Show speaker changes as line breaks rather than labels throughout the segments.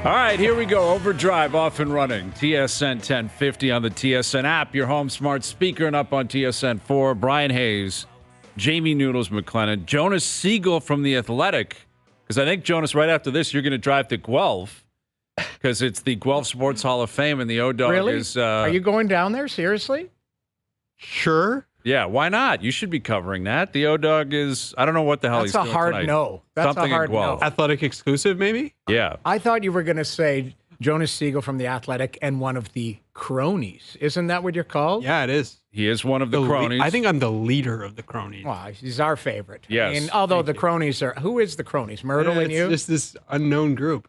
All right, here we go. OverDrive off and running. TSN 1050 on the TSN app, your home smart speaker, and up on TSN 4. Bryan Hayes, Jamie Noodles McLennan, Jonas Siegel from The Athletic. Because I think, Jonas, right after this, you're going to drive to Guelph because it's the Guelph Sports Hall of Fame, and the O-Dog is...
Are you going down there? Seriously?
Sure.
Yeah, why not? You should be covering that. The O-Dog is... I don't know what the hell he's doing
That's a hard
tonight.
no. That's
Something
a hard
in Guelph.
no.
Athletic exclusive, maybe?
Yeah.
I thought you were going to say Jonas Siegel from The Athletic and one of the cronies. Isn't that what you're called?
Yeah, it is.
He is one of the cronies.
I think I'm the leader of the cronies.
Well, he's our favorite.
Yes.
And although the cronies are... Who is the cronies? Myrtle and you?
It's just this unknown group.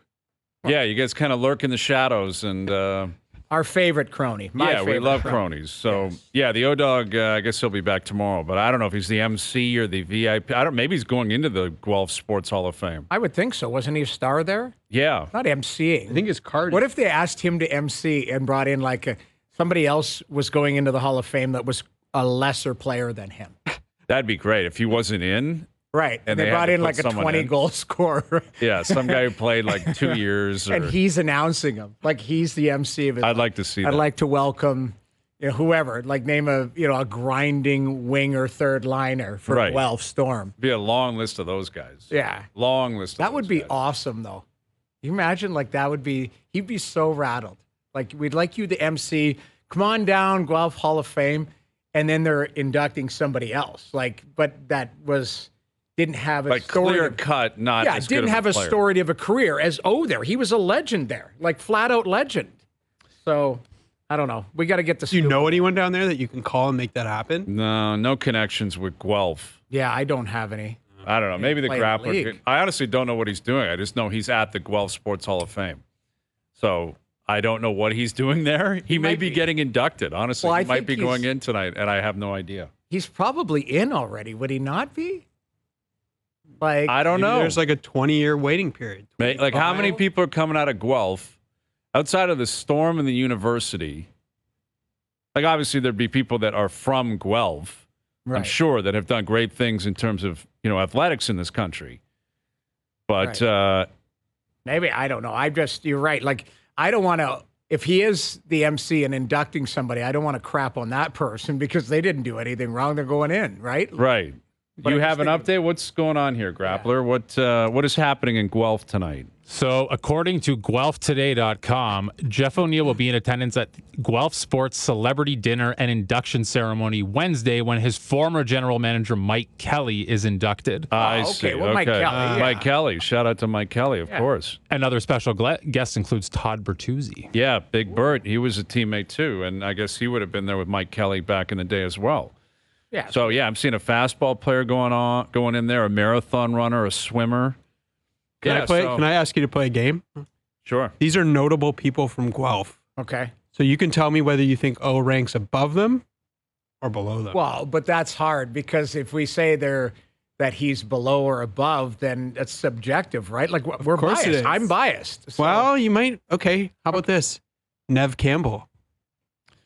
Yeah, you guys kind of lurk in the shadows, and...
Our favorite crony. My
yeah, we
favorite
love
crony.
cronies. So, yeah, the O-Dog, I guess he'll be back tomorrow. But I don't know if he's the MC or the VIP. Maybe he's going into the Guelph Sports Hall of Fame.
I would think so. Wasn't he a star there?
Yeah.
Not MCing.
I think it's Cardi.
What if they asked him to MC and brought in somebody else was going into the Hall of Fame that was a lesser player than him?
That'd be great if he wasn't in.
Right.
And
they
they
brought
had to
in
put
like a
someone
20-goal scorer.
Yeah, some guy who played like 2 years.
And he's announcing him. Like he's the MC of it.
I'd like to see that.
I'd like to welcome whoever. Like name a grinding winger third liner for Guelph Storm.
Be a long list of those guys.
Yeah.
Long list of
That
those
would be
guys.
awesome, though. You imagine he'd be so rattled. Like, we'd like you to MC, come on down, Guelph Hall of Fame, and then they're inducting somebody else. But that didn't have a story.
Clear cut, not as good
didn't
of
have
a
a
player.
story of a career as there. He was a legend there, like flat out legend. So, I don't know. We got to get the
Do you know anyone down there that you can call and make that happen?
No connections with Guelph.
Yeah, I don't have any.
I don't know. Maybe the
play in the
grappler.
league.
I honestly don't know what he's doing. I just know he's at the Guelph Sports Hall of Fame. So I don't know what he's doing there. He may be getting inducted. Honestly,
Well,
he
I
might
think
be going
he's-
in tonight, and I have no idea.
He's probably in already. Would he not be? Like,
I don't
Maybe
know.
There's like a 20-year waiting period.
Like how many people are coming out of Guelph outside of the Storm and the University? Like obviously there'd be people that are from Guelph, I'm
Right.
sure, that have done great things in terms of athletics in this country. But
Maybe, I don't know. You're right. Like, I don't want to, if he is the MC and inducting somebody, I don't want to crap on that person because they didn't do anything wrong. They're going in, right?
right.
But
You
I'm
have
just
an update? What's going on here, Grappler? What is happening in Guelph tonight?
So, according to GuelphToday.com, Jeff O'Neill will be in attendance at Guelph Sports Celebrity Dinner and Induction Ceremony Wednesday when his former general manager, Mike Kelly, is inducted.
I
okay.
see.
Well, Mike Kelly, yeah.
Mike Kelly. Shout out to Mike Kelly, of course.
Another special guest includes Todd Bertuzzi.
Yeah, Big Bert. He was a teammate too, and I guess he would have been there with Mike Kelly back in the day as well.
Yeah.
So yeah, I'm seeing a fastball player going in there, a marathon runner, a swimmer.
Can I ask you to play a game?
Sure.
These are notable people from Guelph.
Okay.
So you can tell me whether you think O ranks above them or below them.
Well, but that's hard because if we say that he's below or above, then it's subjective, right? Like we're
course it
biased.
is.
I'm biased. So-
Well, you might. Okay. How about this? Nev Campbell.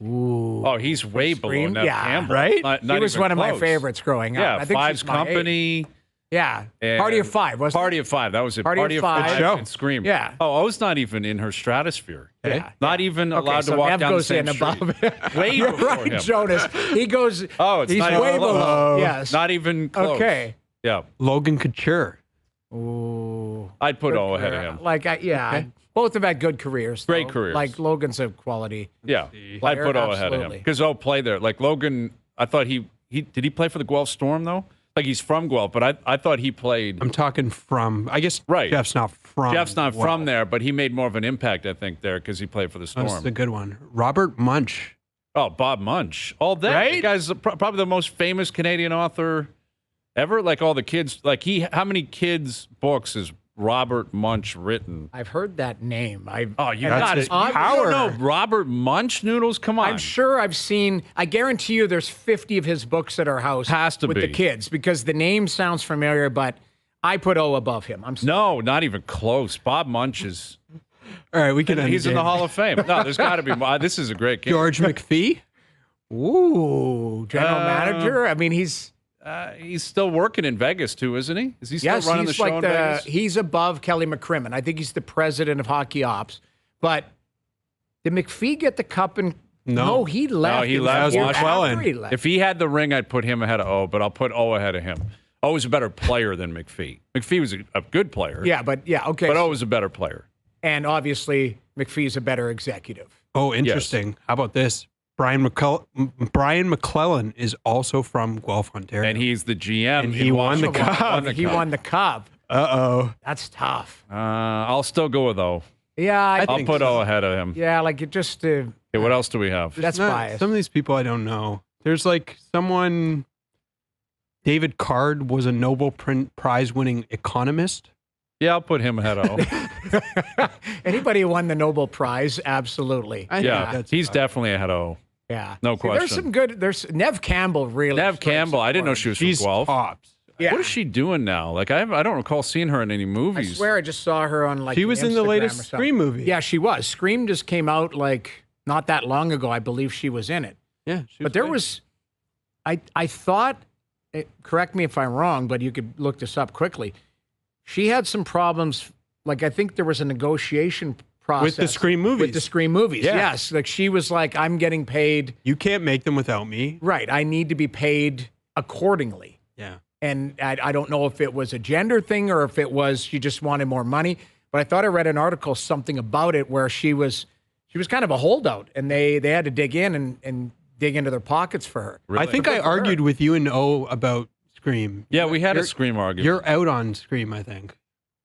Ooh.
Oh, he's way below
Extreme?
Nev
Yeah.
Campbell.
Right?
Not
he was
even
one of my
close.
favorites growing up.
Yeah,
I think
Five's
she's my age.
Company.
Yeah.
and
Party of Five, wasn't
Party of Five. That was it.
Party of Five.
Five
Good show.
and Scream.
Yeah.
Oh, O's not even in her stratosphere.
it? Yeah.
Not even
Okay,
allowed
so
to walk
Nev
down the
goes
same
in
street.
above.
Way
You're
before
right,
him.
Jonas. He goes.
Oh, it's
he's
not even
way
close.
below. Yes.
Not even close.
Okay.
Yeah.
Logan Couture.
Ooh.
I'd put O ahead of him.
Like, both have had good careers.
Great
though.
careers.
Like Logan's a quality.
Yeah. I'd
Player,
put O ahead of him.
absolutely.
Because O played there. Like Logan, I thought did he play for the Guelph Storm though? Like he's from Guelph, but I thought he played.
I'm talking from. I guess
Right.
Jeff's not from.
Jeff's not
Guelph.
from there, but he made more of an impact, I think, there because he played for the
This is
Storm.
a good one. Robert Munch.
Oh, Bob Munch. All day.
Right?
The guy's probably the most famous Canadian author ever. Like all the kids, how many kids' books has Robert Munch written?
I've heard that name.
You
That's
got
his
it. You
power.
don't know Robert Munch, Noodles? Come on.
I'm sure I've seen. I guarantee you, there's 50 of his books at our house.
Has to
with
be.
the kids because the name sounds familiar, but I put O above him. I'm sorry.
No, not even close. Bob Munch is.
All right, we can.
He's in the Hall of Fame. No, there's got to be more. This is a great game.
George McPhee.
Ooh, general manager. I mean, he's
he's still working in Vegas too, isn't he? Is he still running the show in Vegas?
He's above Kelly McCrimmon. I think he's the president of hockey ops. But did McPhee get the cup? No, he left.
No, he
It was
left.
year
McClellan.
after he left.
If he had the ring, I'd put him ahead of O, but I'll put O ahead of him. O was a better player than McPhee. McPhee was a good player.
Okay.
But O was a better player.
And obviously, McPhee's a better executive.
Oh, interesting. How about this? Bryan McLennan is also from Guelph, Ontario.
And he's the GM.
And he won the cup.
He won the cup.
Uh-oh.
That's tough.
I'll still go with O.
Yeah,
I'll put O ahead of him.
Yeah, like it just.
Okay, what else do we have?
That's biased.
Some of these people I don't know. There's like someone, David Card was a Nobel Prize winning economist.
Yeah, I'll put him ahead of O.
Anybody who won the Nobel Prize, absolutely.
He's definitely ahead of O.
Yeah.
No question.
There's some good. There's Nev Campbell, really.
Nev Campbell, I didn't know she was from Guelph.
Tops.
Yeah.
What is she doing now? Like I don't recall seeing her in any
I
movies.
swear I just saw her on like.
She was in the
Instagram
latest
or something.
Scream movie.
Yeah, she was. Scream just came out like not that long ago. I believe she was in it.
Yeah.
But there was, I thought, correct me if I'm wrong, but you could look this up quickly. She had some problems. Like I think there was a negotiation process
With the Scream movies.
With the Scream movies,
Yeah.
yes. Like she was like, I'm getting paid.
You can't make them without me.
Right. I need to be paid accordingly.
Yeah.
And I don't know if it was a gender thing or if it was she just wanted more money. But I thought I read an article, something about it, where she was kind of a holdout, and they had to dig in and dig into their pockets for her.
Really?
I think I argued with you and O about Scream.
Yeah, we had a Scream argument.
You're out on Scream, I think.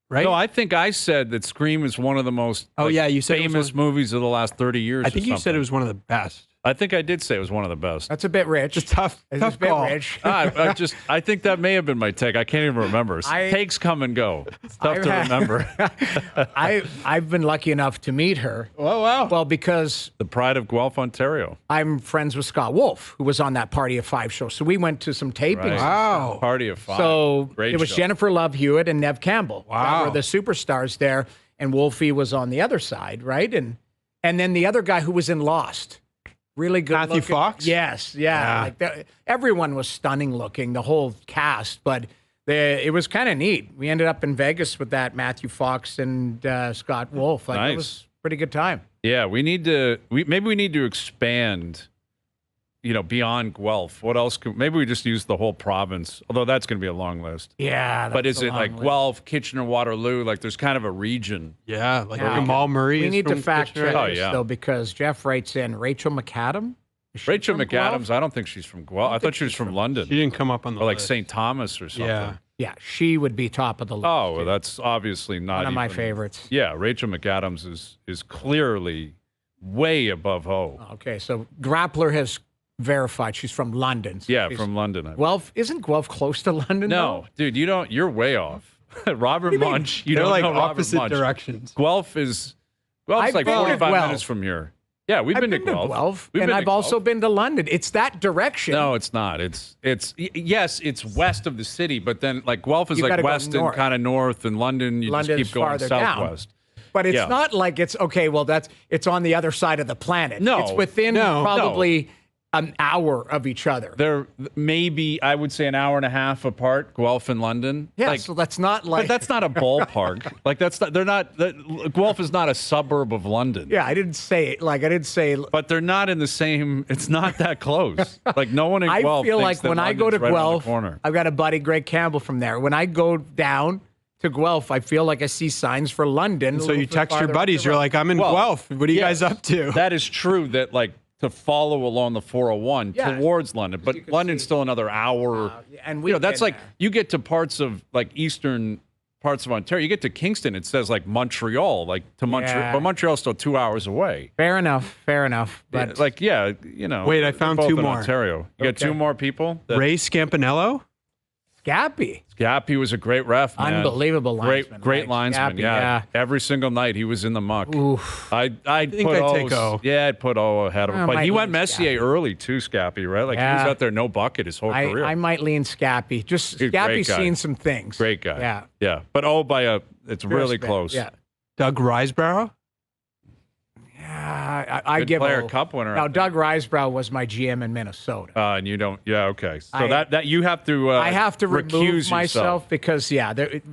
Right?
No, I think I said that Scream is one of the most
you said
famous movies of the last 30 years.
I think you said it was one of the best.
I think I did say it was one of the best.
That's a bit rich.
It's tough
a bit
call.
rich.
I think that may have been my take. I can't even remember. Takes come and go. It's tough to remember.
I've been lucky enough to meet her.
Oh, wow.
Well, because
The pride of Guelph, Ontario.
I'm friends with Scott Wolf, who was on that Party of Five show. So we went to some tapings.
Right.
Wow.
Party of Five.
So
Great
it was
show.
Jennifer Love Hewitt and Nev Campbell.
Wow.
That were the superstars there. And Wolfie was on the other side, right? And then the other guy who was in Lost. Really good
Matthew
looking.
Fox?
Yes, yeah. Like everyone was stunning looking, the whole cast, but it was kind of neat. We ended up in Vegas with that Matthew Fox and Scott Wolf. Like,
Nice.
It was a pretty good time.
Yeah, we need to expand, beyond Guelph. What else? Maybe we just use the whole province, although that's going to be a long list.
Yeah.
But is it like Guelph, Kitchener, Waterloo? Like there's kind of a region.
Yeah, like
Yeah.
Jamal Murray.
We
is
need to
from
fact
Kitchener.
check
Oh,
this,
yeah.
though, because Jeff writes in Rachel McAdam. Is she
Rachel
from
McAdams,
Guelph?
I don't think she's from Guelph. I thought she was from London.
She didn't come up on the
Or like
list.
St. Thomas or something.
Yeah.
Yeah, she would be top of the list.
Oh, well, that's obviously not
one of my
even-
favorites.
Yeah, Rachel McAdams is clearly way above Ho.
Okay, so Grappler has verified she's from London. So
Yeah,
she's-
from London.
Isn't Guelph close to London?
No, dude, you're way off. Robert Munch,
They're
don't
like
know Robert
opposite
Munch.
directions.
Guelph's like
I've been to
45
Guelph.
minutes from here. Yeah, we've
I've
been to Guelph. We've
and
been to
I've also
Guelph.
been to London. It's that direction.
No, it's not. Yes, it's west of the city, but then like Guelph is
You
like
gotta go
west and
north.
kind of north, and London you
London's
just keep going
farther down.
southwest.
But it's
Yeah.
not like it's okay. Well, it's on the other side of the planet.
No.
it's within
No.
probably an hour of each other.
They're maybe I would say an hour and a half apart, Guelph and London.
Yeah,
Like,
so that's not like.
but that's not a ballpark. Like that's not. They're not. Guelph is not a suburb of London.
Yeah, I didn't say it. Like I didn't say.
But they're not in the same. It's not that close. Like no one in
I
Guelph.
feel
thinks
like
that
when I go to
London's right around the
Guelph,
corner.
I've got a buddy, Greg Campbell, from there. When I go down to Guelph, I feel like I see signs for London.
So you text your buddies. You're like, I'm in
Well,
Guelph. What are you
yes,
guys up to?
That is true. That like to follow along the 401
Yeah.
towards London, but
you can
London's
see-
still another hour.
and
that's
been
like
there.
you get to parts of like eastern parts of Ontario. You get to Kingston, it says like Montreal, like to Montreal,
Yeah.
but Montreal's still 2 hours away.
Fair enough. But
Wait,
I found
both
two
in
more.
Ontario. You got
Okay.
two more people.
Ray Scampanello.
Scappy,
Gappy was a great ref, man.
unbelievable
Great,
linesman.
great
Like,
linesman.
Scappy,
Yeah. Every single night he was in the muck.
Oof.
I'd
think
put
I'd take
O's-
O.
Yeah, I'd put O ahead of him.
I
But
might
he went
lean
Messier
Scappy.
early too, Scappy, right? Like he was
Yeah.
out there no bucket his whole career.
I might lean Scappy. Just
Dude, great
Scappy's
guy.
seen some things.
Great guy.
Yeah.
Yeah. But it's really
Respect.
close.
Yeah.
Doug Riseborough.
Yeah. I
Good
give
player,
a
cup winner.
Now, Doug Risebrough was my GM in Minnesota.
And you don't. Yeah. Okay. So that you have to.
I have to
recuse
remove myself
yourself.
because it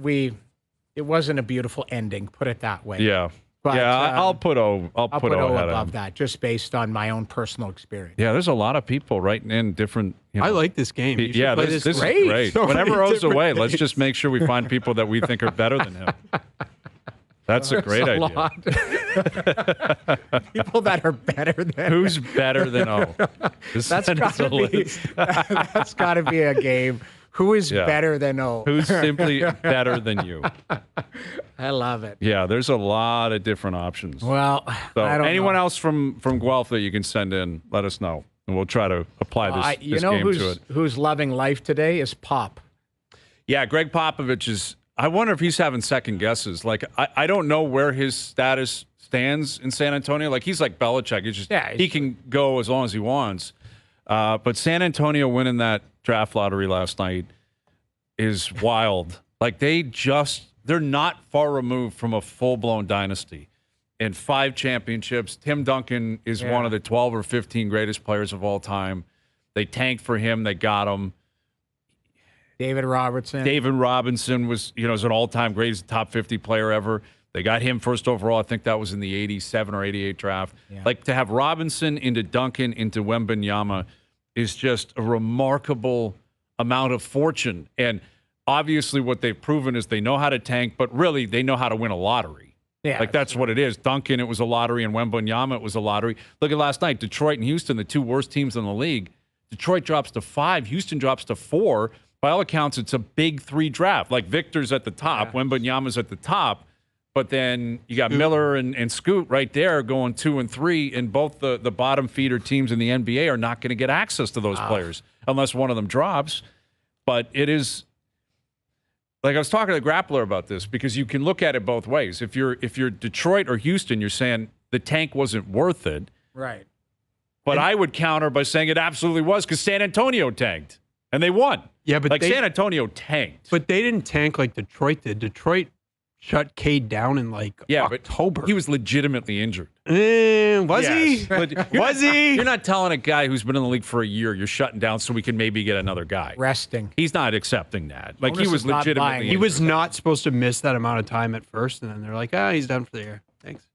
wasn't a beautiful ending. Put it that way.
Yeah.
But,
I'll put O. I'll put O ahead of
above
him.
that, just based on my own personal experience.
Yeah. There's a lot of people writing in different.
I like this game. You should
Yeah.
play
This
this
is
game.
great.
So
Whenever
many
O's
different
away, let's
things.
just make sure we find people that we think are better than him. That's a great idea.
People that are better than
Who's better than O? Just
that's
send us
got to
a
be
list.
that's got to be a game. Who is
Yeah.
better than O?
Who's simply better than you?
I love it.
Yeah, there's a lot of different options.
Well,
So
I don't
anyone
know.
else from Guelph that you can send in, let us know, and we'll try to apply this,
You
this
know
game to it.
who's loving life today is Pop.
Yeah, Greg Popovich is. I wonder if he's having second guesses. Like I don't know where his status stands in San Antonio. Like he's like Belichick. It's just he can go as long as he wants. But San Antonio winning that draft lottery last night is wild. Like they're not far removed from a full-blown dynasty. In 5 championships, Tim Duncan is one of the 12 or 15 greatest players of all time. They tanked for him. They got him.
David Robinson
was, is an all-time great. He's a top 50 player ever. They got him first overall. I think that was in the 87 or 88 draft.
Yeah.
Like to have Robinson into Duncan into Wembanyama is just a remarkable amount of fortune. And obviously what they've proven is they know how to tank, but really they know how to win a lottery.
Yeah,
like that's what it is. Duncan, it was a lottery, and Wembanyama, it was a lottery. Look at last night, Detroit and Houston, the 2 worst teams in the league. Detroit drops to 5, Houston drops to 4. By all accounts, it's a big 3 draft. Like Victor's at the top, Wembanyama's at the top, but then you got Miller and Scoot right there going 2 and 3, and both the bottom feeder teams in the NBA are not going to get access to those players unless one of them drops. But it is, like I was talking to the Grappler about this, because you can look at it both ways. If you're Detroit or Houston, you're saying the tank wasn't worth it.
Right.
But I would counter by saying it absolutely was, because San Antonio tanked and they won.
Yeah, but
San Antonio tanked.
But they didn't tank like Detroit did. Detroit shut Cade down in October.
But he was legitimately injured.
Was he?
Was he? You're not telling a guy who's been in the league for a year you're shutting down so we can maybe get another guy.
Resting.
He's not accepting that. Like
Jonas
he was
is not
legitimately
buying it.
He was not supposed to miss that amount of time at first, and then they're like, he's done for the year. Thanks.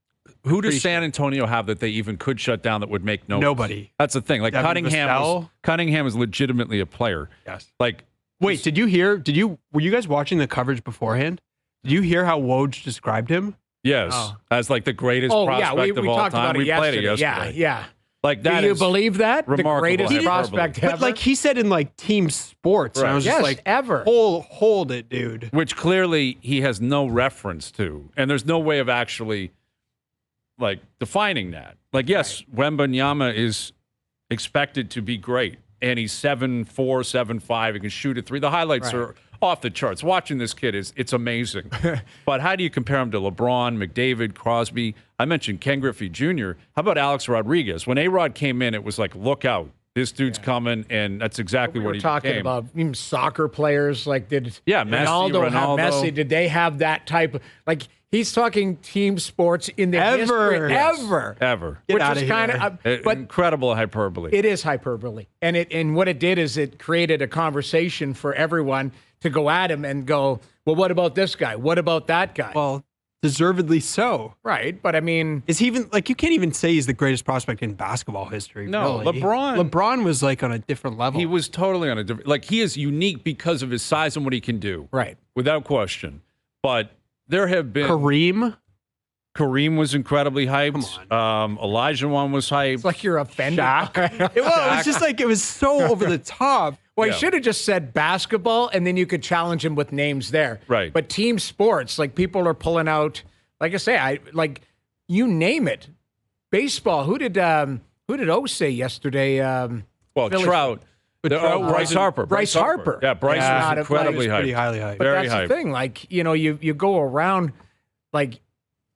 Who does San Antonio have that they even could shut down that would make noise?
Nobody.
That's the thing. Like
Devin Vassell?
Cunningham is legitimately a player.
Yes.
Like,
wait, were you guys watching the coverage beforehand? Did you hear how Woj described him?
Yes, as like the greatest prospect of all
talked
time.
About it
We played it yesterday.
Yeah.
Like that.
Do you
is
believe that? The
remarkable
greatest
hyperbole.
prospect ever?
But like he said in like team sports, and I was just like,
ever.
Hold it, dude.
Which clearly he has no reference to, and there's no way of actually like defining that. Like, yes, Wembanyama is expected to be great, and he's 7'4", 7'5". He can shoot a 3. The highlights are off the charts. Watching this kid it's amazing. But how do you compare him to LeBron, McDavid, Crosby? I mentioned Ken Griffey Jr. How about Alex Rodriguez? When A-Rod came in, it was like, look out. This dude's coming, and that's exactly what he
talking
became.
about. Even soccer players, like did
Messi,
Ronaldo have
Ronaldo.
Messi? Did they have that type of like? He's talking team sports in the history ever,
Get
which
outta
is
here.
kind of but
incredible hyperbole.
it is hyperbole, and what it did is it created a conversation for everyone to go at him and go, well, what about this guy? What about that guy?
Well, deservedly so.
Right, but I mean,
Is he even like you can't even say he's the greatest prospect in basketball history?
No,
really. LeBron was like on a different level.
He was totally on a different. Like he is unique because of his size and what he can do.
right.
Without question. But there have been
Kareem.
was incredibly hyped. Elijah one was hyped.
It's like you're offended.
It was just like it was so over the top.
Well,
Yeah.
he should have just said basketball, and then you could challenge him with names there.
Right.
But team sports, like people are pulling out. Like I say, you name it. Baseball. Who did O say yesterday?
Well,
Phillies-
Trout. Bryce Harper.
Bryce Harper.
Yeah, Bryce
Yeah.
was incredibly
He was pretty
hyped.
highly hyped.
But
Very
that's
hyped.
the thing. Like, you go around, like,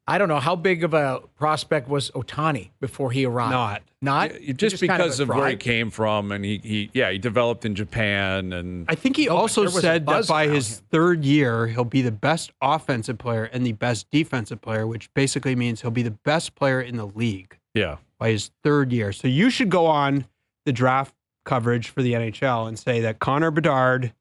I don't know how big of a prospect was Ohtani before he arrived. Not
Just
kind
because of where he
fraud?
came from, and he developed in Japan, and
I think he also
there was a
said that
buzz
by
around
his
him.
third year, he'll be the best offensive player and the best defensive player, which basically means he'll be the best player in the league.
yeah.
by his third year. So you should go on the draft coverage for the NHL and say that Connor Bedard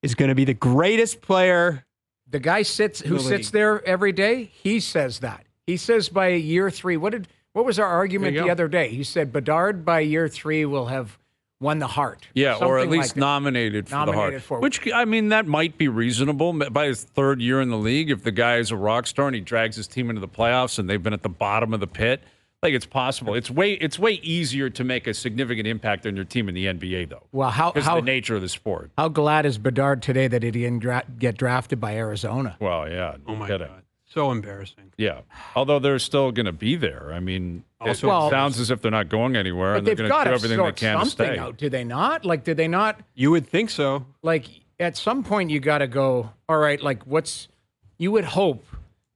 is going to be the greatest player.
The guy who sits there every day, he says that. He says by year 3, what was our argument the other day? He said Bedard by year 3 will have won the Hart.
Yeah, or at
something
least
like
nominated for the Hart. Which, I mean, that might be reasonable by his third year in the league. If the guy is a rock star and he drags his team into the playoffs and they've been at the bottom of the pit, like, it's possible. It's way easier to make a significant impact on your team in the NBA, though.
Well, how
the nature of the sport.
How glad is Bedard today that he didn't get drafted by Arizona?
Well, yeah.
Oh my God. So embarrassing.
Yeah. Although they're still going to be there. I mean, it sounds as if they're not going anywhere, and they're going to do everything they can to stay.
Out, do they not? Like, did they not?
You would think so.
Like, at some point, you got to go, all right, like, you would hope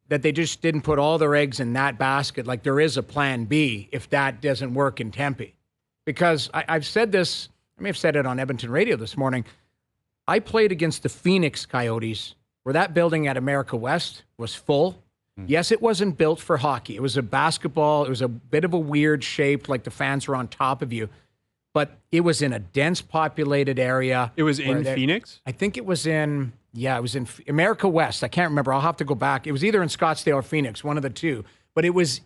that they just didn't put all their eggs in that basket. Like, there is a plan B if that doesn't work in Tempe. Because I've said this, I may have said it on Edmonton radio this morning. I played against the Phoenix Coyotes, where that building at America West was full. Yes, it wasn't built for hockey. It was a basketball. It was a bit of a weird shape, like the fans were on top of you. But it was in a dense populated area.
It was in Phoenix?
I think it was in America West. I can't remember. I'll have to go back. It was either in Scottsdale or Phoenix, one of the two. But it was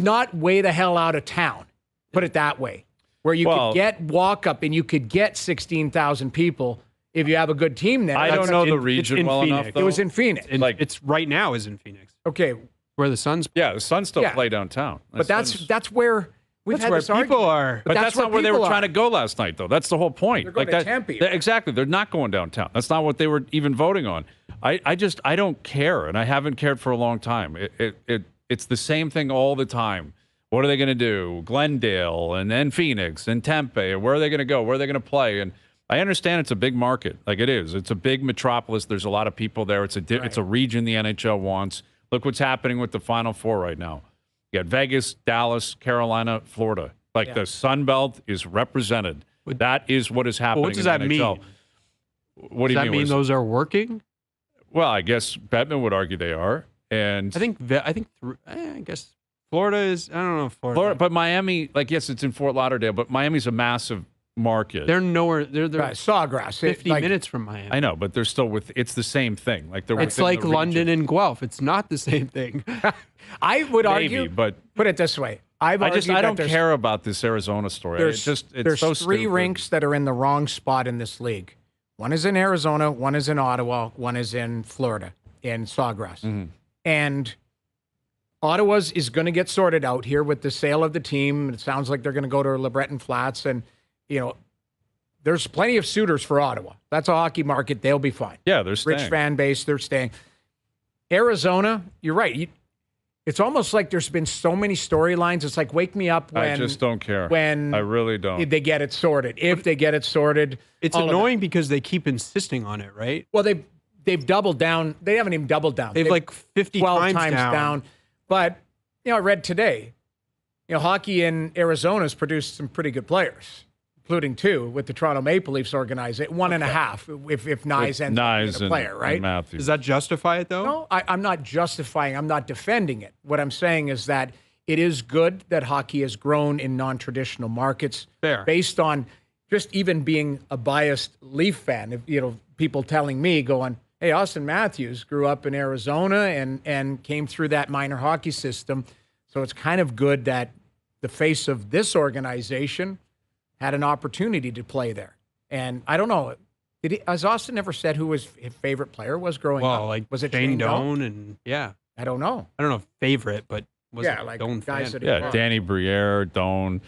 not way the hell out of town, put it that way, where you could walk up and you could get 16,000 people. If you have a good team there.
I don't know the region well enough, though.
It was in Phoenix.
It's right now is in Phoenix.
Okay.
Where the Suns
play. Yeah, the Suns still play downtown.
But that's where we've had this
people
argument.
are.
But that's not where they were trying to go last night, though. That's the whole point.
They're going to Tempe.
Exactly. They're not going downtown. That's not what they were even voting on. I don't care, and I haven't cared for a long time. It's the same thing all the time. What are they going to do? Glendale and then Phoenix and Tempe. Where are they going to go? Where are they going to play? And I understand it's a big market, like it is. It's a big metropolis. There's a lot of people there. It's a region the NHL wants. Look what's happening with the Final Four right now. You got Vegas, Dallas, Carolina, Florida. The Sun Belt is represented. That is what is happening.
What does that mean?
What do you mean?
Does that mean those are working?
Well, I guess Bettman would argue they are, and
I guess Florida is. I don't know if Florida,
but Miami, yes, it's in Fort Lauderdale, but Miami's a massive market.
They're nowhere. They're
Sawgrass,
50 minutes from Miami.
I know, but they're still it's the same thing.
It's like London and Guelph. It's not the same thing.
I would argue,
but
put it this way: I
don't care about this Arizona story. There's so
three rinks that are in the wrong spot in this league. One is in Arizona, one is in Ottawa, one is in Florida, in Sawgrass, and Ottawa's is going to get sorted out here with the sale of the team. It sounds like they're going to go to LeBreton Flats, and there's plenty of suitors for Ottawa. That's a hockey market. They'll be fine.
Yeah, they're staying.
Rich fan base. They're staying. Arizona, you're right. It's almost like there's been so many storylines. It's like, wake me up when...
I just don't care.
When
I really don't.
They get it sorted. If they get it sorted.
It's annoying because they keep insisting on it, right?
Well, they've doubled down. They haven't even doubled down.
They've 50
12
times
down. But, I read today, hockey in Arizona has produced some pretty good players, including 2 with the Toronto Maple Leafs organization. 1.5 if Nyes ends up being a player, right?
Does that justify it, though?
No, I'm not justifying. I'm not defending it. What I'm saying is that it is good that hockey has grown in non-traditional markets.
Fair.
Based on just even being a biased Leaf fan. People telling me, going, hey, Austin Matthews grew up in Arizona and came through that minor hockey system. So it's kind of good that the face of this organization had an opportunity to play there. And I don't know, has Austin ever said who his favorite player was growing up? Was it Shane Doan?
And
I don't know.
I don't know if favorite, but was it
like
Doan
guys
fan?
that
Danny Briere, Doan.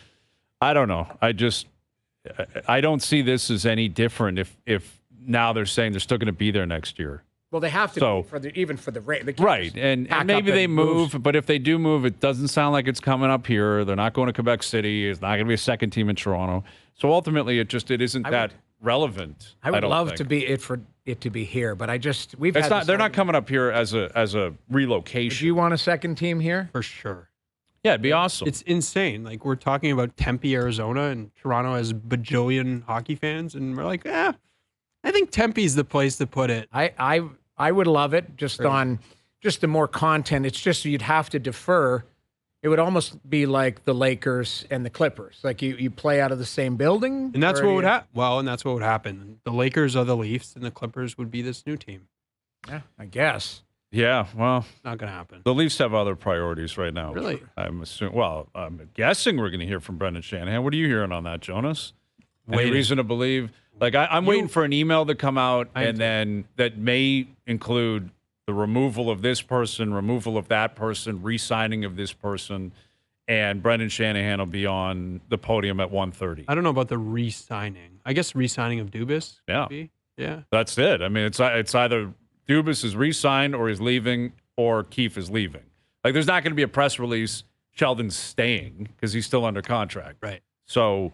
I don't know. I don't see this as any different if now they're saying they're still going to be there next year.
Well, they have to be even for the rate.
Right, and maybe they move, but if they do move, it doesn't sound like it's coming up here. They're not going to Quebec City. It's not going to be a second team in Toronto. So ultimately, it isn't that relevant.
I would love
to
be it to be here, but
they're not coming up here as a relocation.
Do you want a second team here?
For sure.
Yeah, it'd be awesome.
It's insane. We're talking about Tempe, Arizona, and Toronto has bajillion hockey fans, and we're like, I think Tempe's the place to put it.
I would love it on the more content. It's just you'd have to defer It would almost be like the Lakers and the Clippers. Like you play out of the same building.
And that's what would happen. Well, and that's what would happen. The Lakers are the Leafs, and the Clippers would be this new team.
Yeah, I guess.
Yeah, well,
Not going to happen.
the Leafs have other priorities right now.
Really?
I'm assuming. Well, I'm guessing we're going to hear from Brendan Shanahan. What are you hearing on that, Jonas? Any
Waiting.
reason to believe? Like I'm waiting for an email to come out, and then that may include the removal of this person, removal of that person, re-signing of this person, and Brendan Shanahan will be on the podium at 1:30.
I don't know about the re-signing. I guess re-signing of Dubas.
Yeah.
Maybe. Yeah.
That's it. I mean, it's either Dubas is re-signed or he's leaving or Keefe is leaving. Like, there's not going to be a press release Sheldon's staying because he's still under contract.
Right.
So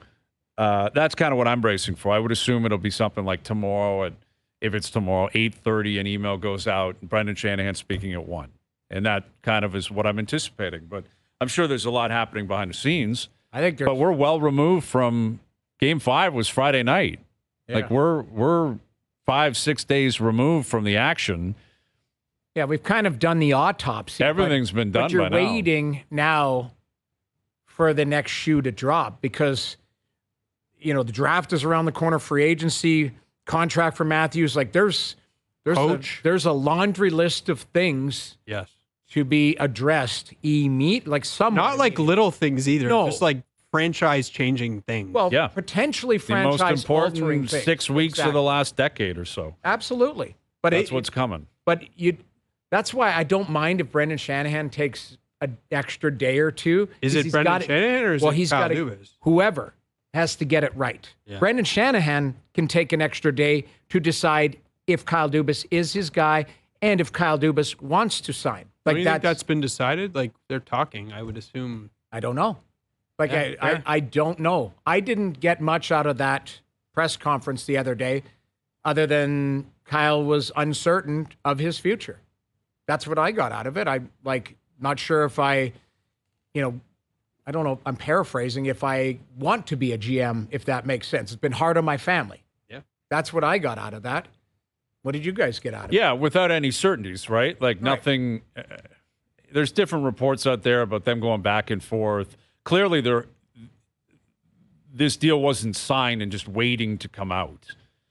that's kind of what I'm bracing for. I would assume it'll be something like tomorrow if it's tomorrow, 8:30, an email goes out, Brendan Shanahan speaking at 1. And that kind of is what I'm anticipating. But I'm sure there's a lot happening behind the scenes.
I think
But we're well removed from Game 5 was Friday night.
Yeah.
Like, we're 5-6 days removed from the action.
Yeah, we've kind of done the autopsy.
Everything's been done
but you're
by now.
waiting now for the next shoe to drop because, the draft is around the corner, free agency, contract for Matthews. Like there's
Coach.
there's a laundry list of things
Yes.
to be addressed.
Not like little things either.
No.
Just like franchise-changing things.
Well,
Yeah.
potentially
The most
franchise-altering
important
things.
6 weeks of the
Exactly.
last decade or so.
Absolutely. But
That's what's coming.
But that's why I don't mind if Brendan Shanahan takes an extra day or two.
is it
He's
Brendan
gotta-
Shanahan or is
well,
it
he's
Kyle
got
Dubas?
whoever has to get it right.
Yeah.
Brendan Shanahan can take an extra day to decide if Kyle Dubas is his guy and if Kyle Dubas wants to sign.
Don't you think that's been decided? Like they're talking, I would assume.
I don't know. Like
Yeah, fair.
I don't know. I didn't get much out of that press conference the other day, other than Kyle was uncertain of his future. That's what I got out of it. I'm not sure if I don't know. I'm paraphrasing. If I want to be a GM, if that makes sense. It's been hard on my family.
Yeah.
That's what I got out of that. What did you guys get out of it?
Yeah, without any certainties, right? Like nothing. There's different reports out there about them going back and forth. Clearly, this deal wasn't signed and just waiting to come out.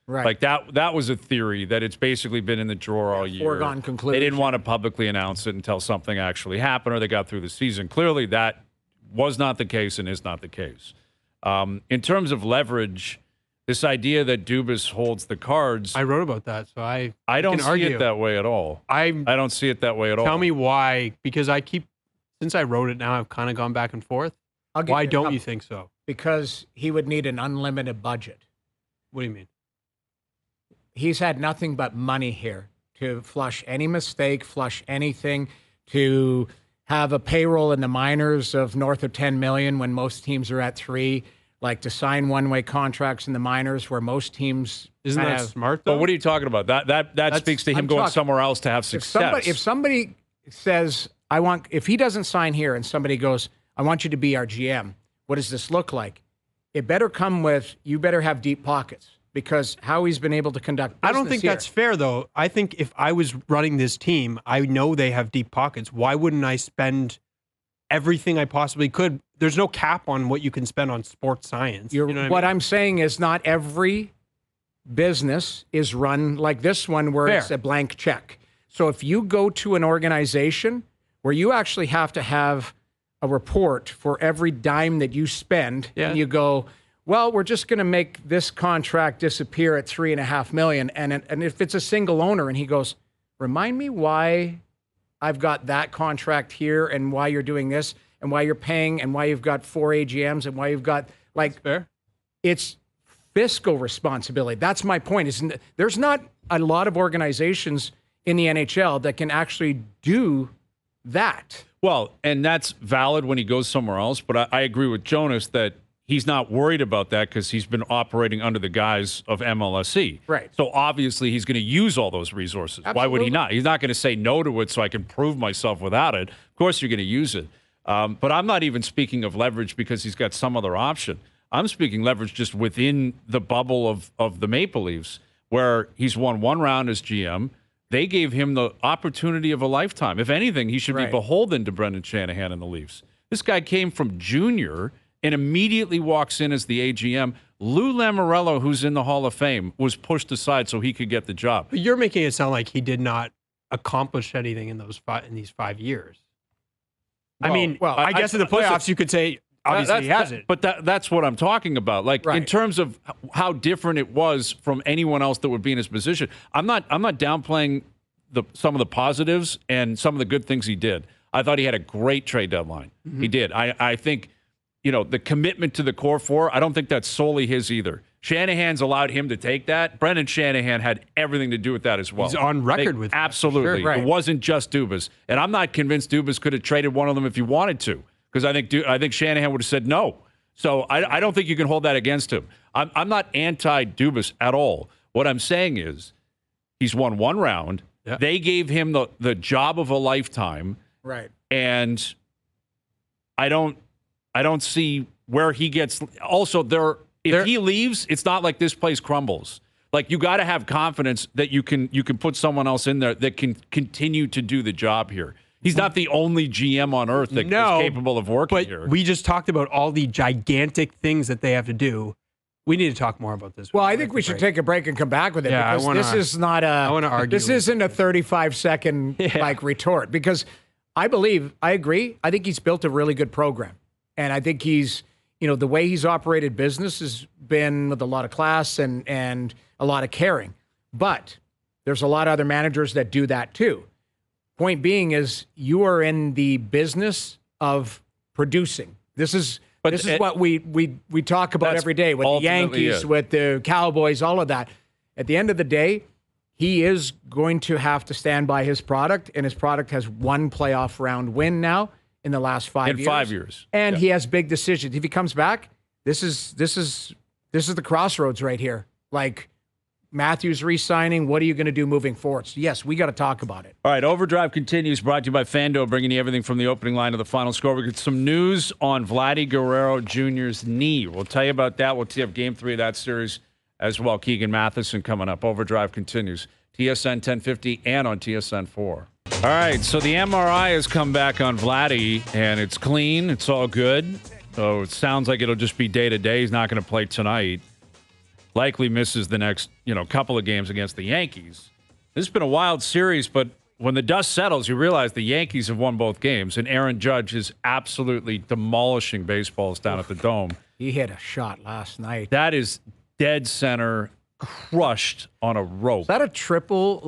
Right.
Like that was a theory that it's basically been in the drawer all year.
Foregone conclusion.
They didn't want to publicly announce it until something actually happened or they got through the season. Clearly, that was not the case and is not the case. In terms of leverage, this idea that Dubas holds the cards,
I wrote about that, so I
don't
can
see
argue.
it that way at all. I don't see it that way at all.
Tell me why, because since I wrote it now, I've kind of gone back and forth.
I'll give
Why
you a
don't
couple.
you think so?
Because he would need an unlimited budget.
What do you mean?
He's had nothing but money here to flush any mistake, flush anything, to have a payroll in the minors of north of 10 million when most teams are at 3, like to sign one-way contracts in the minors where most teams
Isn't
kind
that
of-
smart though?
But what are you talking about? That speaks to him
I'm
going
talking-
somewhere else to have success.
If somebody says, if he doesn't sign here and somebody goes, I want you to be our GM, what does this look like? It better come with, you better have deep pockets because how he's been able to conduct business
I don't think
here.
that's fair, though. I think if I was running this team, I know they have deep pockets. Why wouldn't I spend everything I possibly could? There's no cap on what you can spend on sports science. You know what I mean?
I'm saying is not every business is run like this one where
Fair.
it's a blank check. So if you go to an organization where you actually have to have a report for every dime that you spend,
Yeah.
and you go, well, we're just going to make this contract disappear at $3.5 million. And if it's a single owner and he goes, remind me why I've got that contract here and why you're doing this and why you're paying and why you've got 4 AGMs and why you've got
Fair.
it's fiscal responsibility. That's my point. There's not a lot of organizations in the NHL that can actually do that.
Well, and that's valid when he goes somewhere else, but I agree with Jonas that he's not worried about that because he's been operating under the guise of MLSE.
Right.
So obviously he's going to use all those resources. Why would he
Absolutely.
not? He's not going to say no to it so I can prove myself without it. Of course you're going to use it. But I'm not even speaking of leverage because he's got some other option. I'm speaking leverage just within the bubble of the Maple Leafs where he's won one round as GM. They gave him the opportunity of a lifetime. If anything, he should be
Right.
beholden to Brendan Shanahan and the Leafs. This guy came from junior and immediately walks in as the AGM. Lou Lamoriello, who's in the Hall of Fame, was pushed aside so he could get the job.
But you're making it sound like he did not accomplish anything in these 5 years. I guess in the playoffs you could say obviously he hasn't.
But that's what I'm talking about. Like in terms of how different it was from anyone else that would be in his position. I'm not downplaying some of the positives and some of the good things he did. I thought he had a great trade deadline. Mm-hmm. He did. I think, the commitment to the core four, I don't think that's solely his either. Shanahan's allowed him to take that. Brendan Shanahan had everything to do with that as well.
He's on record with that.
Absolutely. Sure, right. It wasn't just Dubas. And I'm not convinced Dubas could have traded one of them if he wanted to, because I think Shanahan would have said no. So I don't think you can hold that against him. I'm not anti-Dubas at all. What I'm saying is he's won one round. Yeah. They gave him the job of a lifetime.
Right.
And I don't see where he gets. Also, if he leaves, it's not like this place crumbles. Like, you got to have confidence that you can put someone else in there that can continue to do the job here. He's not the only GM on earth that is capable of working here.
We just talked about all the gigantic things that they have to do. We need to talk more about this.
Well, I think we should take a break and come back with it, because this is not
I want to argue.
This isn't a 35-second retort, because I agree. I think he's built a really good program. And I think he's, the way he's operated business has been with a lot of class and a lot of caring. But there's a lot of other managers that do that too. Point being is, you are in the business of producing. This is what we talk about every day with the Yankees, with the Cowboys, all of that. At the end of the day, he is going to have to stand by his product, and his product has one playoff round win now in the last 5 years.
5 years.
And he has big decisions. If he comes back, this is the crossroads right here. Like, Matthews re-signing, what are you going to do moving forward? So yes, we got to talk about it.
All right, Overdrive continues, brought to you by Fando, bringing you everything from the opening line to the final score. We get some news on Vladdy Guerrero Jr.'s knee. We'll tell you about that. We'll tee up Game 3 of that series as well. Keegan Matheson coming up. Overdrive continues. TSN 1050 and on TSN 4. All right, so the MRI has come back on Vladdy, and it's clean. It's all good. So it sounds like it'll just be day-to-day. He's not going to play tonight. Likely misses the next, couple of games against the Yankees. This has been a wild series, but when the dust settles, you realize the Yankees have won both games, and Aaron Judge is absolutely demolishing baseballs down at the Dome.
He hit a shot last night.
That is dead center, crushed on a rope.
Is that a triple,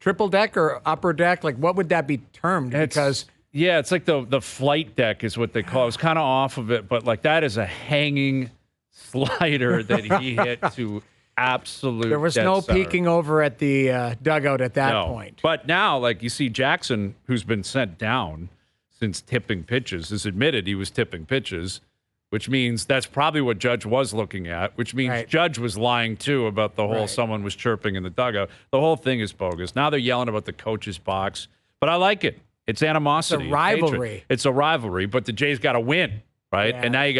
triple deck or upper deck? Like, what would that be termed?
It's like the flight deck is what they call it. It's kind of off of it, but like, that is a hanging slider that he hit to absolute.
There was no
center.
peeking over at the dugout at that point.
But now, like, you see Jackson, who's been sent down since tipping pitches, has admitted he was tipping pitches, which means that's probably what Judge was looking at, which means Judge was lying too about the whole someone was chirping in the dugout. The whole thing is bogus. Now they're yelling about the coach's box, but I like it. It's animosity.
It's a rivalry.
Hatred. It's a rivalry, but the Jays got to win, right?
Yeah.
And now you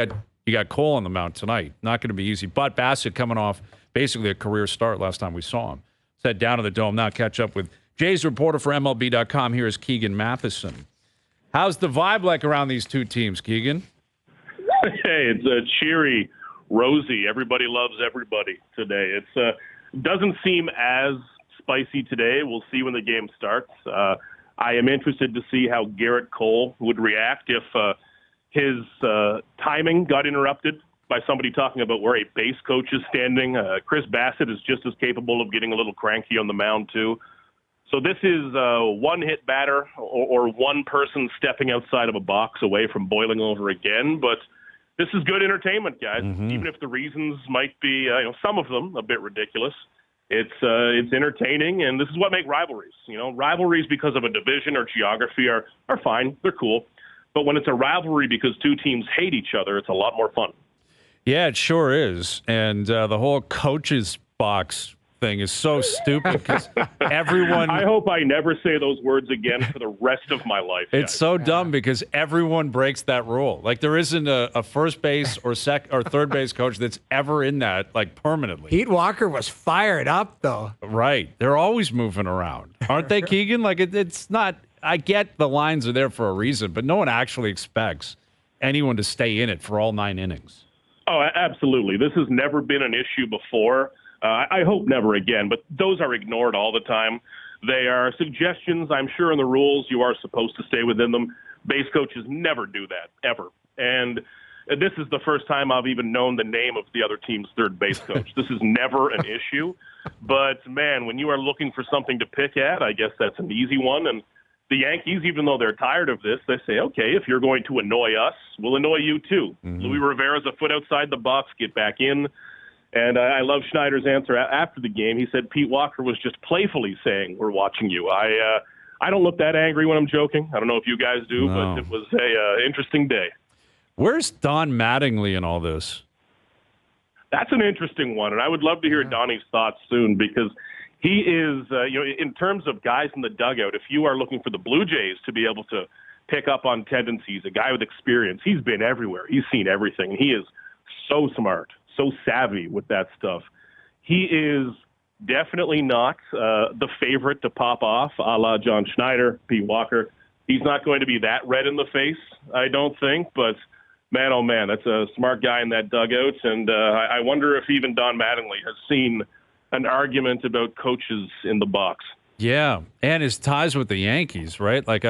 got Cole on the mound tonight. Not going to be easy. But Bassett coming off basically a career start last time we saw him. Head down to the Dome. Now catch up with Jays reporter for MLB.com. Here is Keegan Matheson. How's the vibe like around these two teams, Keegan?
Hey, it's a cheery, rosy. Everybody loves everybody today. It doesn't seem as spicy today. We'll see when the game starts. I am interested to see how Garrett Cole would react if his timing got interrupted by somebody talking about where a base coach is standing. Chris Bassett is just as capable of getting a little cranky on the mound, too. So this is a one-hit batter or one person stepping outside of a box away from boiling over again. But this is good entertainment, guys. Mm-hmm. Even if the reasons might be, some of them a bit ridiculous. It's entertaining, and this is what makes rivalries. Rivalries because of a division or geography are fine. They're cool. But when it's a rivalry because two teams hate each other, it's a lot more fun.
Yeah, it sure is. And the whole coach's box thing is so stupid because everyone...
I hope I never say those words again for the rest of my life.
It's so dumb because everyone breaks that rule. Like, there isn't a first base or third base coach that's ever in that, like, permanently.
Pete Walker was fired up, though.
Right. They're always moving around. Aren't they, Keegan? Like, it's not... I get the lines are there for a reason, but no one actually expects anyone to stay in it for all 9 innings.
Oh, absolutely. This has never been an issue before. I hope never again, but those are ignored all the time. They are suggestions. I'm sure in the rules you are supposed to stay within them. Base coaches never do that, ever. And this is the first time I've even known the name of the other team's third base coach. This is never an issue. But, man, when you are looking for something to pick at, I guess that's an easy one. And the Yankees, even though they're tired of this, they say, okay, if you're going to annoy us, we'll annoy you too. Mm-hmm. Luis Rivera's a foot outside the box, get back in. And I love Schneider's answer after the game. He said Pete Walker was just playfully saying, we're watching you. I don't look that angry when I'm joking. I don't know if you guys do, but it was a interesting day.
Where's Don Mattingly in all this?
That's an interesting one, and I would love to hear Donnie's thoughts soon because he is, in terms of guys in the dugout, if you are looking for the Blue Jays to be able to pick up on tendencies, a guy with experience, he's been everywhere. He's seen everything. He is so smart, so savvy with that stuff. He is definitely not the favorite to pop off, a la John Schneider, Pete Walker. He's not going to be that red in the face, I don't think, but man, oh man, that's a smart guy in that dugout, and I wonder if even Don Mattingly has seen an argument about coaches in the box.
Yeah, and his ties with the Yankees, right? Like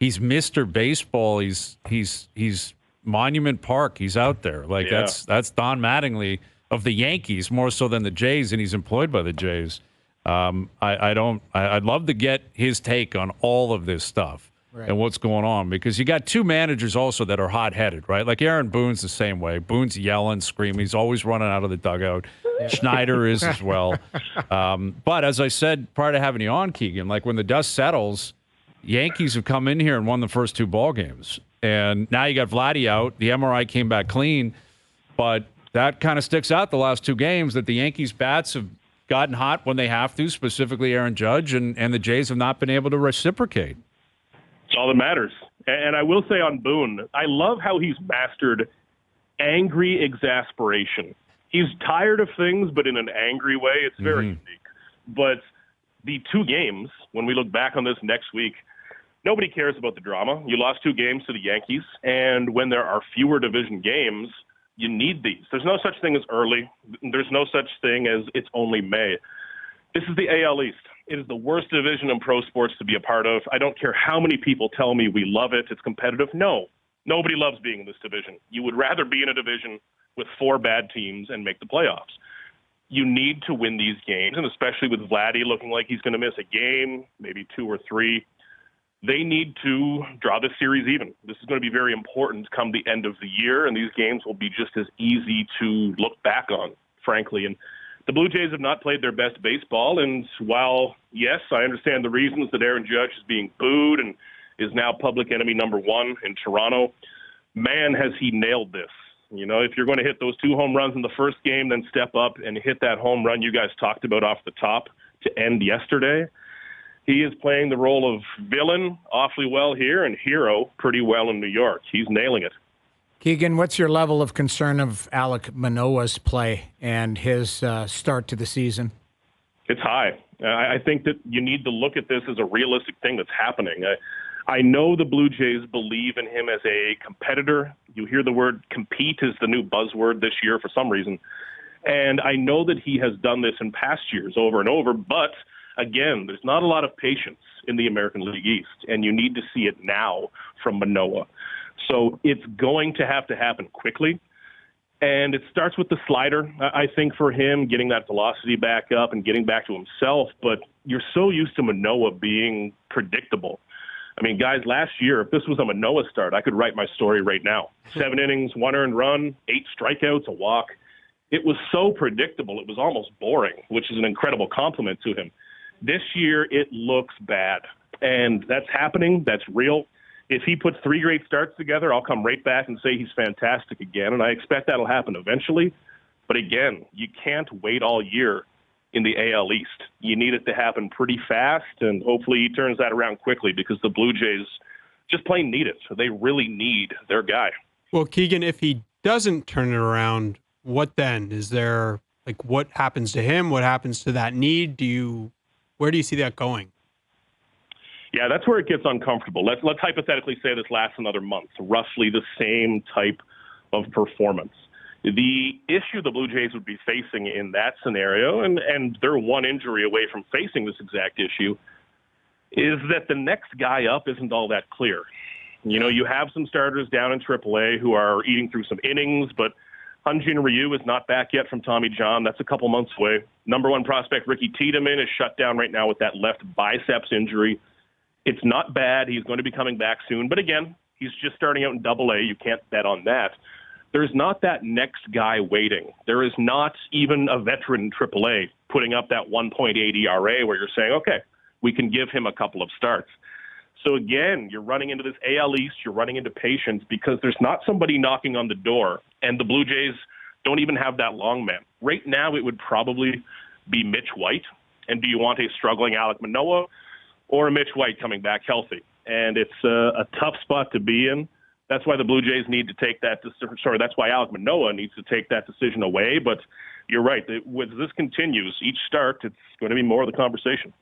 he's Mr. Baseball. He's Monument Park. He's out there. Like that's Don Mattingly of the Yankees more so than the Jays, and he's employed by the Jays. I'd love to get his take on all of this stuff. Right. And what's going on, because you got 2 managers also that are hot-headed, right? Like Aaron Boone's the same way. Boone's yelling, screaming. He's always running out of the dugout. Yeah. Schneider is as well. But as I said prior to having you on, Keegan, like when the dust settles, Yankees have come in here and won the first 2 ball games. And now you got Vladdy out. The MRI came back clean. But that kind of sticks out the last 2 games that the Yankees bats have gotten hot when they have to, specifically Aaron Judge, and the Jays have not been able to reciprocate.
It's all that matters. And I will say on Boone, I love how he's mastered angry exasperation. He's tired of things, but in an angry way. It's very unique. But the 2 games, when we look back on this next week, nobody cares about the drama. You lost 2 games to the Yankees, and when there are fewer division games, you need these. There's no such thing as early. There's no such thing as it's only May. This is the AL East. It is the worst division in pro sports to be a part of. I don't care how many people tell me we love it, it's competitive. No, nobody loves being in this division. You would rather be in a division with 4 bad teams and make the playoffs. You need to win these games, and especially with Vladdy looking like he's going to miss a game, maybe 2 or 3. They need to draw this series even. This is going to be very important come the end of the year, and these games will be just as easy to look back on, frankly. And the Blue Jays have not played their best baseball, and while, yes, I understand the reasons that Aaron Judge is being booed and is now public enemy number 1 in Toronto, man, has he nailed this. You know, if you're going to hit those 2 home runs in the first game, then step up and hit that home run you guys talked about off the top to end yesterday. He is playing the role of villain awfully well here and hero pretty well in New York. He's nailing it.
Keegan, what's your level of concern of Alek Manoah's play and his start to the season?
It's high. I think that you need to look at this as a realistic thing that's happening. I know the Blue Jays believe in him as a competitor. You hear the word compete is the new buzzword this year for some reason. And I know that he has done this in past years over and over, but again, there's not a lot of patience in the American League East, and you need to see it now from Manoah. So it's going to have to happen quickly. And it starts with the slider, I think, for him, getting that velocity back up and getting back to himself. But you're so used to Manoah being predictable. I mean, guys, last year, if this was a Manoah start, I could write my story right now. 7 innings, 1 earned run, 8 strikeouts, a walk. It was so predictable, it was almost boring, which is an incredible compliment to him. This year, it looks bad. And that's happening. That's real. If he puts 3 great starts together, I'll come right back and say he's fantastic again, and I expect that'll happen eventually. But again, you can't wait all year in the AL East. You need it to happen pretty fast, and hopefully he turns that around quickly because the Blue Jays just plain need it. So they really need their guy.
Well, Keegan, if he doesn't turn it around, what then? Is there, like, what happens to him? What happens to that need? Where do you see that going?
Yeah, that's where it gets uncomfortable. Let's hypothetically say this lasts another month, roughly the same type of performance. The issue the Blue Jays would be facing in that scenario, and they're one injury away from facing this exact issue, is that the next guy up isn't all that clear. You know, you have some starters down in AAA who are eating through some innings, but Hyunjin Ryu is not back yet from Tommy John. That's a couple months away. Number one prospect Ricky Tiedemann is shut down right now with that left biceps injury. It's not bad. He's going to be coming back soon. But again, he's just starting out in Double-A. You can't bet on that. There's not that next guy waiting. There is not even a veteran in AAA putting up that 1.8 ERA where you're saying, okay, we can give him a couple of starts. So again, you're running into this AL East, you're running into patience because there's not somebody knocking on the door, and the Blue Jays don't even have that long man. Right now, it would probably be Mitch White. And do you want a struggling Alek Manoah or a Mitch White coming back healthy? And it's a tough spot to be in. That's why the Blue Jays need to take that. That's why Alek Manoah needs to take that decision away. But you're right. As this continues, each start, it's going to be more of the conversation.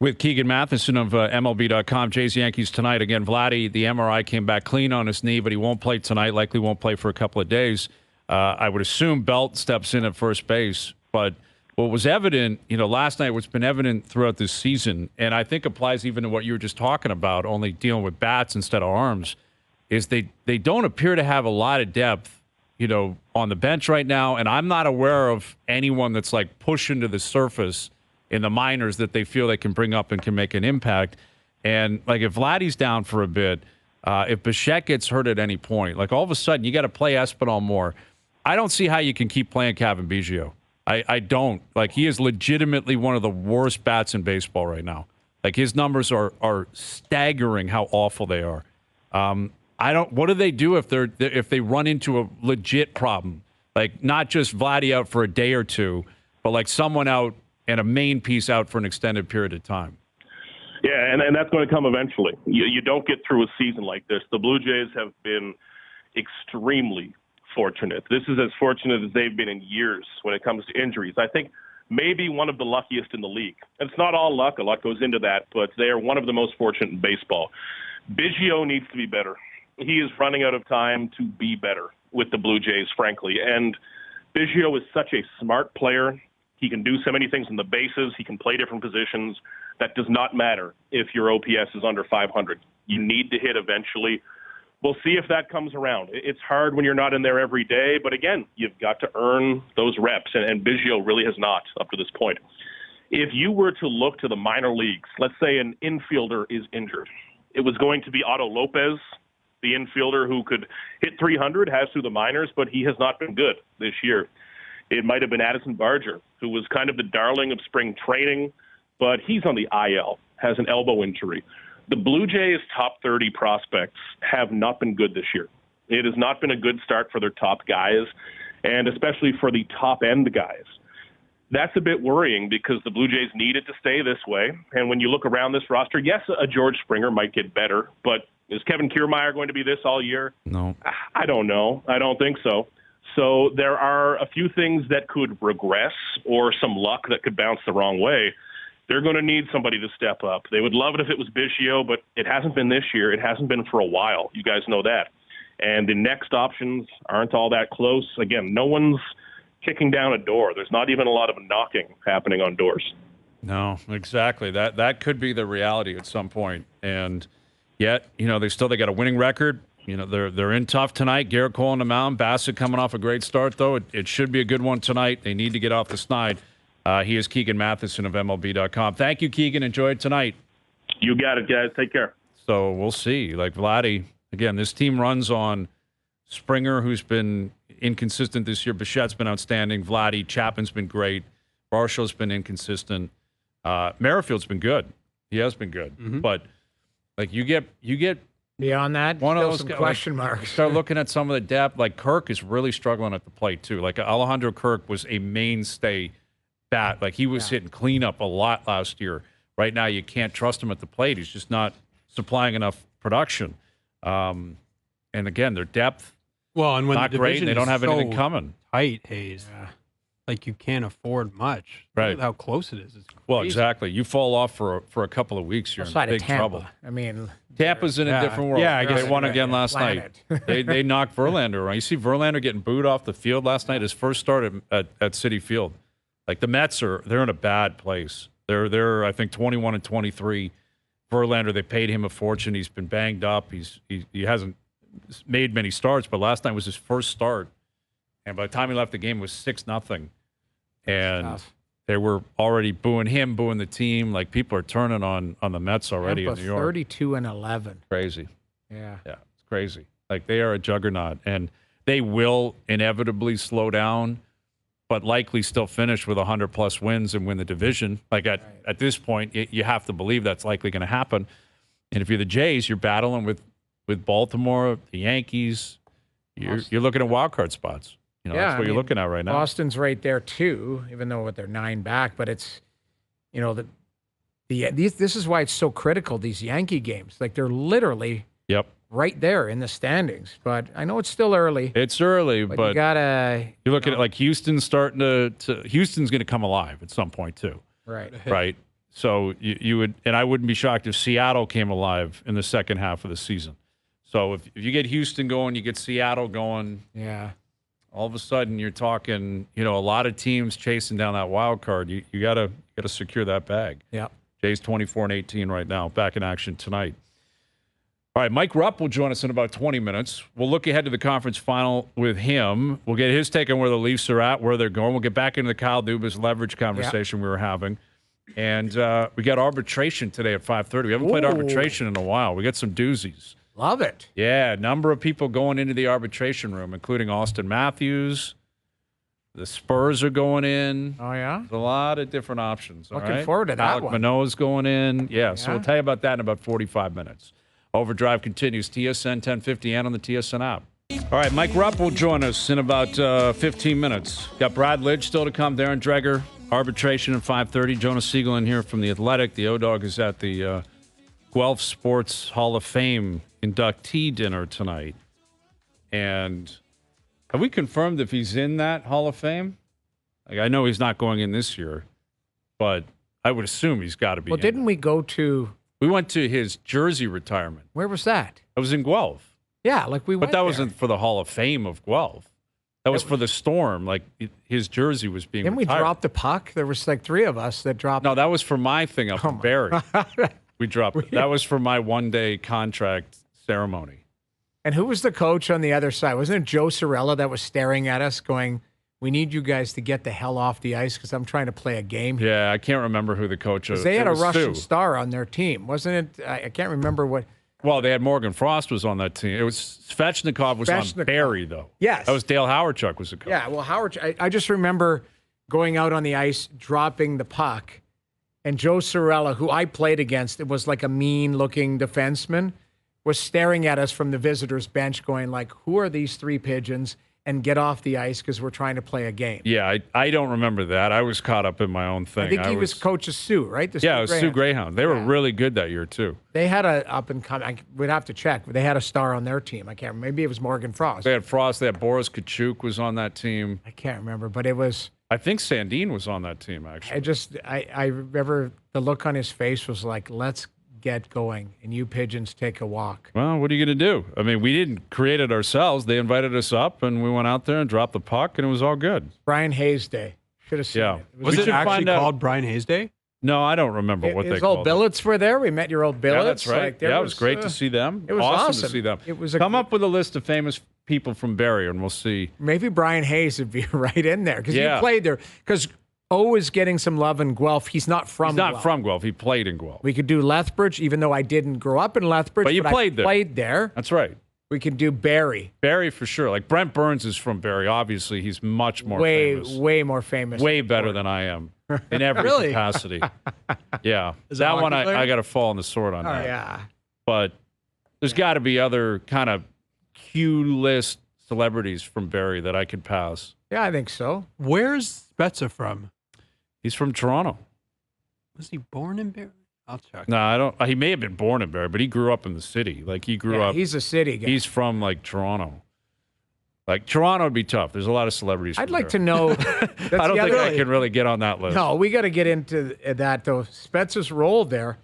With Keegan Matheson of MLB.com, Jays Yankees tonight. Again, Vladdy, the MRI came back clean on his knee, but he won't play tonight. Likely won't play for a couple of days. I would assume Belt steps in at first base. But what was evident, last night, what's been evident throughout this season, and I think applies even to what you were just talking about, only dealing with bats instead of arms, is they don't appear to have a lot of depth, on the bench right now. And I'm not aware of anyone that's like pushing to the surface in the minors that they feel they can bring up and can make an impact. And like if Vladdy's down for a bit, if Bichette gets hurt at any point, like all of a sudden you got to play Espinal more. I don't see how you can keep playing Kevin Biggio. I don't. Like he is legitimately one of the worst bats in baseball right now. Like his numbers are staggering how awful they are. What do they do if they run into a legit problem? Like not just Vladdy out for a day or two, but like someone out and a main piece out for an extended period of time.
Yeah, and that's going to come eventually. You don't get through a season like this. The Blue Jays have been extremely fortunate. This is as fortunate as they've been in years when it comes to injuries. I think maybe one of the luckiest in the league. It's not all luck. A lot goes into that, but they are one of the most fortunate in baseball. Biggio needs to be better. He is running out of time to be better with the Blue Jays, frankly. And Biggio is such a smart player. He can do so many things in the bases. He can play different positions. That does not matter if your OPS is under 500. You need to hit eventually. We'll see if that comes around. It's hard when you're not in there every day, but again, you've got to earn those reps, and Biggio really has not up to this point. If you were to look to the minor leagues, let's say an infielder is injured. It was going to be Otto Lopez, the infielder who could hit 300, has through the minors, but he has not been good this year. It might have been Addison Barger, who was kind of the darling of spring training, but he's on the IL, has an elbow injury. The Blue Jays' top 30 prospects have not been good this year. It has not been a good start for their top guys, and especially for the top-end guys. That's a bit worrying because the Blue Jays need it to stay this way. And when you look around this roster, yes, a George Springer might get better, but is Kevin Kiermaier going to be this all year?
No.
I don't know. I don't think so. So there are a few things that could regress or some luck that could bounce the wrong way. They're going to need somebody to step up. They would love it if it was Biggio, but it hasn't been this year. It hasn't been for a while. You guys know that. And the next options aren't all that close. Again, no one's kicking down a door. There's not even a lot of knocking happening on doors.
No, exactly. That could be the reality at some point. And yet, they got a winning record. They're in tough tonight. Garrett Cole on the mound. Bassett coming off a great start, though. It should be a good one tonight. They need to get off the snide. He is Keegan Matheson of MLB.com. Thank you, Keegan. Enjoy it tonight.
You got it, guys. Take care.
So we'll see. Like Vladdy, again, this team runs on Springer, who's been inconsistent this year. Bichette's been outstanding. Vladdy, Chapman's been great. Barshall's been inconsistent. Merrifield's been good. He has been good. Mm-hmm. But like you get
beyond that,
one
still
of those
some question marks.
Start looking at some of the depth. Like Kirk is really struggling at the plate too. Like Alejandro Kirk was a mainstay bat. Like he was hitting cleanup a lot last year. Right now, you can't trust him at the plate. He's just not supplying enough production. And again, their depth,
and when
not
the
great. And they don't have anything coming.
Tight, Hayes. like you can't afford much.
Right.
Look at how close it is. It's
Well,
crazy.
exactly. You fall off for a couple of weeks, you're
Outside
in
of
big
Tampa.
trouble.
I mean,
Tampa's in a different world.
Yeah, I
they
guess
won
you're
again
right.
last night.
Planet.
They knocked Verlander around. You see Verlander getting booed off the field last night. His first start at Citi Field. Like the Mets they're in a bad place. They're I think 21-23. Verlander, they paid him a fortune. He's been banged up. He hasn't made many starts, but last night was his first start. And by the time he left the game, it was 6-0. And
Tough.
they were already booing him, booing the team. Like people are turning on the Mets already
Tampa
in New York.
32-11.
Crazy.
Yeah.
Yeah, it's crazy. Like they are a juggernaut, and they will inevitably slow down, but likely still finish with 100+ wins and win the division. Like at this point, you have to believe that's likely going to happen. And if you're the Jays, you're battling with Baltimore, the Yankees. You're looking at wild card spots. You know, that's what you're looking at right now.
Boston's right there too, even though they're 9 back. But it's, you know, this is why it's so critical. These Yankee games, like they're literally right there in the standings. But I know it's still early.
It's early, but
you gotta.
You look at it like Houston's starting to Houston's going to come alive at some point too.
Right.
Right. So you would, and I wouldn't be shocked if Seattle came alive in the second half of the season. So if you get Houston going, you get Seattle going.
Yeah.
All of a sudden, you're talking, a lot of teams chasing down that wild card. You gotta secure that bag.
Yeah.
Jays 24-18 right now, back in action tonight. All right, Mike Rupp will join us in about 20 minutes. We'll look ahead to the conference final with him. We'll get his take on where the Leafs are at, where they're going. We'll get back into the Kyle Dubas leverage conversation we were having. And we got arbitration today at 5:30. We haven't played arbitration in a while. We got some doozies.
Love it.
Yeah, a number of people going into the arbitration room, including Austin Matthews. The Spurs are going in.
Oh, yeah?
There's a lot of different options.
Looking forward to that
Alek
one.
Manoah's going in. Yeah, so we'll tell you about that in about 45 minutes. OverDrive continues, TSN 1050 and on the TSN app. All right, Mike Rupp will join us in about 15 minutes. Got Brad Lidge still to come, Darren Dreger, arbitration at 5:30. Jonas Siegel in here from The Athletic. The O-Dog is at the Guelph Sports Hall of Fame inductee dinner tonight. And have we confirmed if he's in that Hall of Fame? Like, I know he's not going in this year, but I would assume he's got to be.
Well, didn't we go to?
We went to his jersey retirement.
Where was that?
I was in Guelph.
Yeah, like we went.
But that
there.
wasn't for the Hall of Fame of Guelph. That was for the Storm. Like his jersey was being
Didn't
retired.
we drop the puck? There was like 3 of us that dropped.
No, that was for my thing up in Barrie. We dropped it. That was for my one-day contract ceremony.
And who was the coach on the other side? Wasn't it Joe Cirella that was staring at us going, we need you guys to get the hell off the ice because I'm trying to play a game here.
Yeah, I can't remember who the coach was.
They had
It
a
was
Russian
Stu.
star on their team, wasn't it? I can't remember what.
Well, they had Morgan Frost was on that team. It was Svechnikov was on
Svechnikov.
Barrie, though.
Yes.
That was Dale Howardchuk was the coach.
Yeah, well, Howard, I just remember going out on the ice, dropping the puck, and Joe Cirella, who I played against, it was like a mean-looking defenseman, was staring at us from the visitors' bench going like, who are these 3 pigeons? And get off the ice because we're trying to play a game.
Yeah, I don't remember that. I was caught up in my own thing.
I think he was coach of Sioux, right? The
Yeah, it was Sioux
Greyhounds.
Greyhound. They were really good that year, too.
They had a up-and-coming, we'd have to check, but they had a star on their team. I can't remember. Maybe it was Morgan Frost.
They had Frost. They had Boris Kachuk was on that team.
I can't remember, but it was...
I think Sandin was on that team, actually.
I remember the look on his face was like, let's get going, and you pigeons take a walk.
Well, what are you going to do? I mean, we didn't create it ourselves. They invited us up, and we went out there and dropped the puck, and it was all good.
Bryan Hayes Day. Should have seen
Yeah.
it.
Was it
should
actually
find out.
called Bryan Hayes Day?
No, I don't remember what they
His
called
old
it.
billets were there. We met your old billets.
Yeah, that's right.
Like, there
It was great to see them.
It was
awesome to
awesome.
see them.
It was
Come up with a list of famous people from Barrie, and we'll see.
Maybe Bryan Hayes would be right in there because
Yeah.
you played there. Because O is getting some love in Guelph. He's not from
He's not
Guelph.
from Guelph. He played in Guelph.
We could do Lethbridge, even though I didn't grow up in Lethbridge.
But you
I
played there.
played there.
That's right.
We could do Barrie.
Barrie for sure. Like Brent Burns is from Barrie. Obviously, he's much more famous.
Way more famous.
Way better than I am in every
Really?
capacity. Yeah.
Is
that
that
one,
hockey player?
I got to fall on the sword on that.
Yeah.
But there's got to be other kind of Q-list celebrities from Barrie that I could pass.
Yeah, I think so.
Where's Spezza from?
He's from Toronto.
Was he born in Barrie? I'll check.
No, I don't. He may have been born in Barrie, but he grew up in the city. Like he grew
Yeah,
up.
he's a city guy.
He's from like Toronto. Like Toronto would be tough. There's a lot of celebrities.
I'd
from
like
there.
to know.
I don't think I can really get on that list.
No, we got to get into that though. Spence's role there.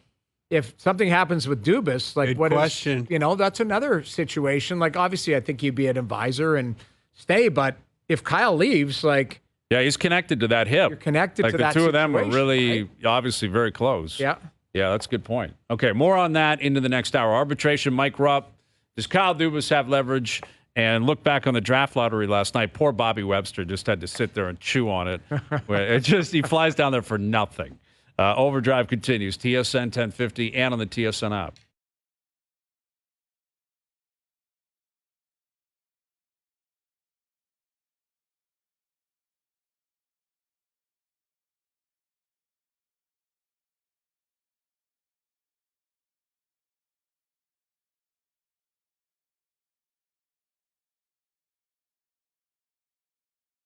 If something happens with Dubas, like
Good
what
question.
is, that's another situation. Like obviously, I think he'd be an advisor and stay. But if Kyle leaves, like
Yeah, he's connected to that hip.
you're connected
Like
to
the
that
two of them are
situation,
really
right?
obviously very close.
Yeah.
Yeah, that's a good point. Okay, more on that into the next hour. Arbitration, Mike Rupp. Does Kyle Dubas have leverage? And look back on the draft lottery last night. Poor Bobby Webster just had to sit there and chew on it. He flies down there for nothing. OverDrive continues. TSN 1050 and on the TSN app.